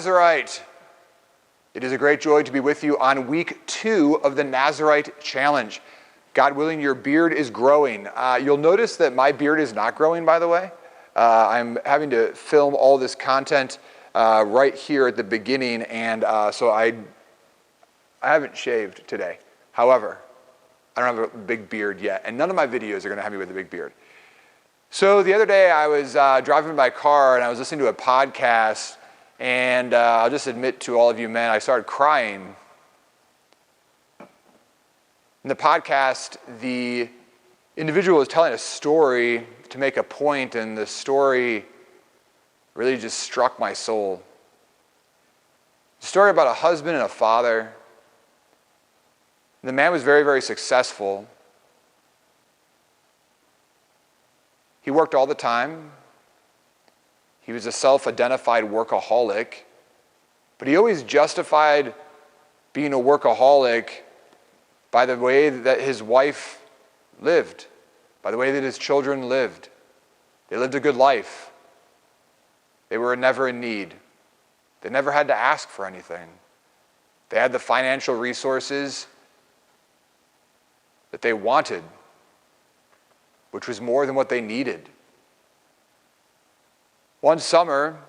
Nazarite. It is a great joy to be with you on week 2 of the Nazarite Challenge. God willing, your beard is growing. You'll notice that my beard is not growing, by the way. I'm having to film all this content right here at the beginning, and so I haven't shaved today. However, I don't have a big beard yet, and none of my videos are going to have me with a big beard. So the other day I was driving my car and I was listening to a podcast, and I'll just admit to all of you men, I started crying. In the podcast, the individual was telling a story to make a point, and the story really just struck my soul. A story about a husband and a father. The man was very, very successful. He worked all the time. He was a self-identified workaholic, but he always justified being a workaholic by the way that his wife lived, by the way that his children lived. They lived a good life. They were never in need. They never had to ask for anything. They had the financial resources that they wanted, which was more than what they needed. One summer,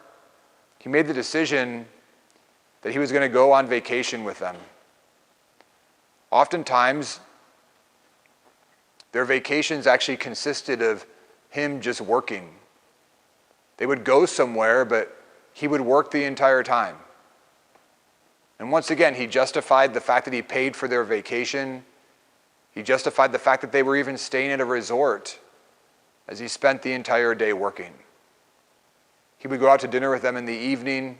he made the decision that he was going to go on vacation with them. Oftentimes, their vacations actually consisted of him just working. They would go somewhere, but he would work the entire time. And once again, he justified the fact that he paid for their vacation. He justified the fact that they were even staying at a resort as he spent the entire day working. He would go out to dinner with them in the evening,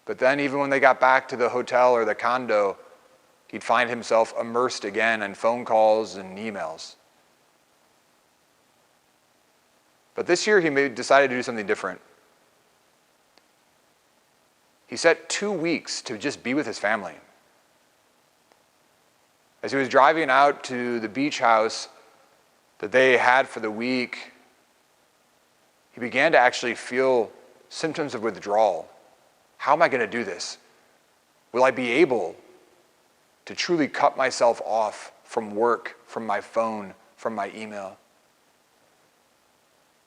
but then even when they got back to the hotel or the condo, he'd find himself immersed again in phone calls and emails. But this year he decided to do something different. He set 2 weeks to just be with his family. As he was driving out to the beach house that they had for the week, he began to actually feel symptoms of withdrawal. How am I going to do this? Will I be able to truly cut myself off from work, from my phone, from my email?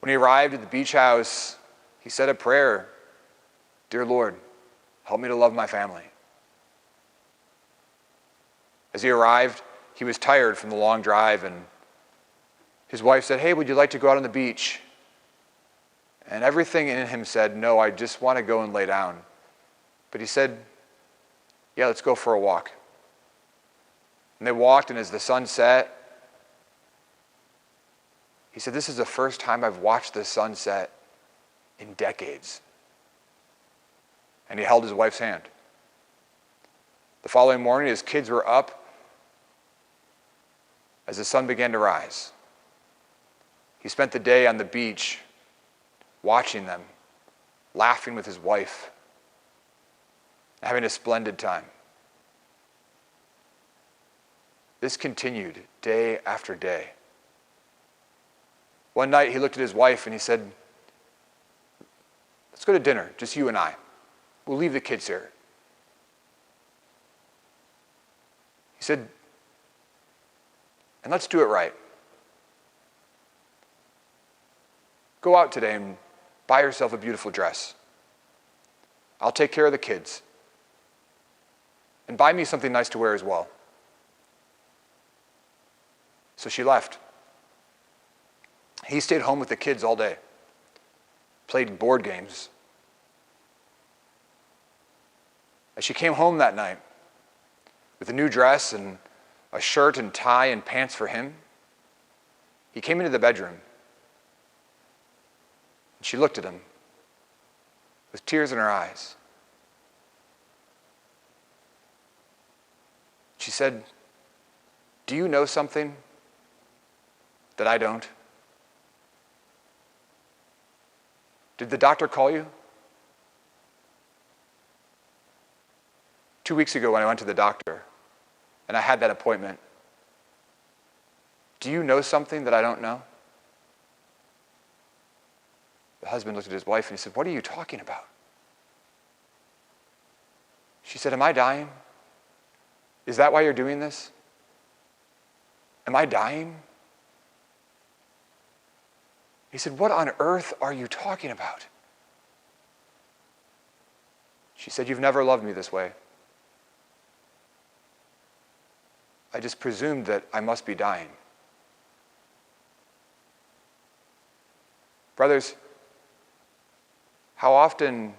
When he arrived at the beach house, he said a prayer. Dear Lord, help me to love my family. As he arrived, he was tired from the long drive, and his wife said, hey, would you like to go out on the beach? And everything in him said, no, I just want to go and lay down. But he said, yeah, let's go for a walk. And they walked, and as the sun set, he said, this is the first time I've watched the sunset in decades. And he held his wife's hand. The following morning, his kids were up as the sun began to rise. He spent the day on the beach watching them, laughing with his wife, having a splendid time. This continued day after day. One night he looked at his wife and he said, let's go to dinner, just you and I. We'll leave the kids here. He said, and let's do it right. Go out today and buy yourself a beautiful dress. I'll take care of the kids. And buy me something nice to wear as well. So she left. He stayed home with the kids all day, played board games. As she came home that night with a new dress and a shirt and tie and pants for him, he came into the bedroom. And she looked at him with tears in her eyes. She said, do you know something that I don't? Did the doctor call you? 2 weeks ago when I went to the doctor and I had that appointment, do you know something that I don't know? The husband looked at his wife and he said, what are you talking about? She said, am I dying? Is that why you're doing this? Am I dying? He said, what on earth are you talking about? She said, you've never loved me this way. I just presumed that I must be dying. Brothers, how often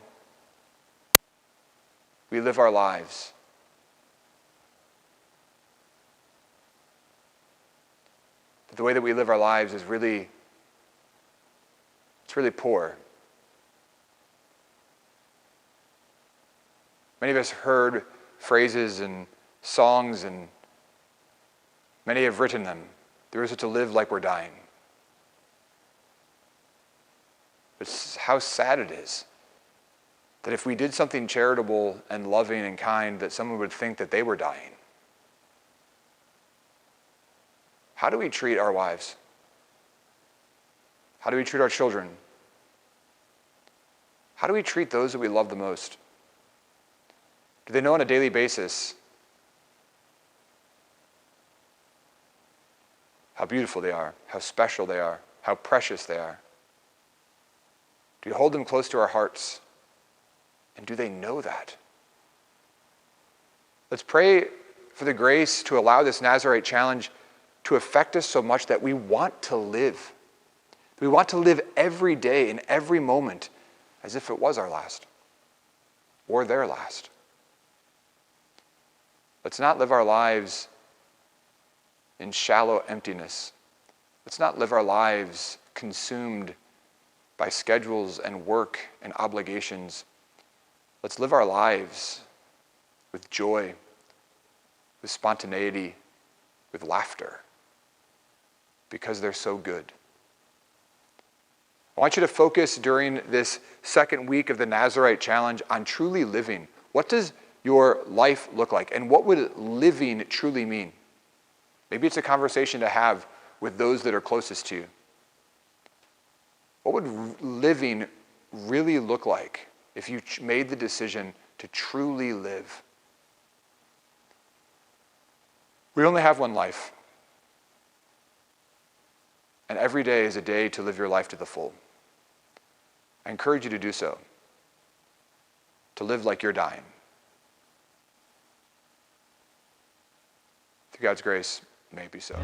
we live our lives but the way that we live our lives is really poor. Many of us heard phrases and songs, and many have written them. There is to live like we're dying. But how sad it is that if we did something charitable and loving and kind, that someone would think that they were dying. How do we treat our wives? How do we treat our children? How do we treat those that we love the most? Do they know on a daily basis how beautiful they are, how special they are, how precious they are? Do we hold them close to our hearts? And do they know that? Let's pray for the grace to allow this Nazarite challenge to affect us so much that we want to live. We want to live every day and every moment as if it was our last or their last. Let's not live our lives in shallow emptiness. Let's not live our lives consumed by schedules and work and obligations. Let's live our lives with joy, with spontaneity, with laughter, because they're so good. I want you to focus during this second week of the Nazarite challenge on truly living. What does your life look like? And what would living truly mean? Maybe it's a conversation to have with those that are closest to you. What would living really look like if you made the decision to truly live? We only have one life. And every day is a day to live your life to the full. I encourage you to do so. To live like you're dying. Through God's grace, may it be so.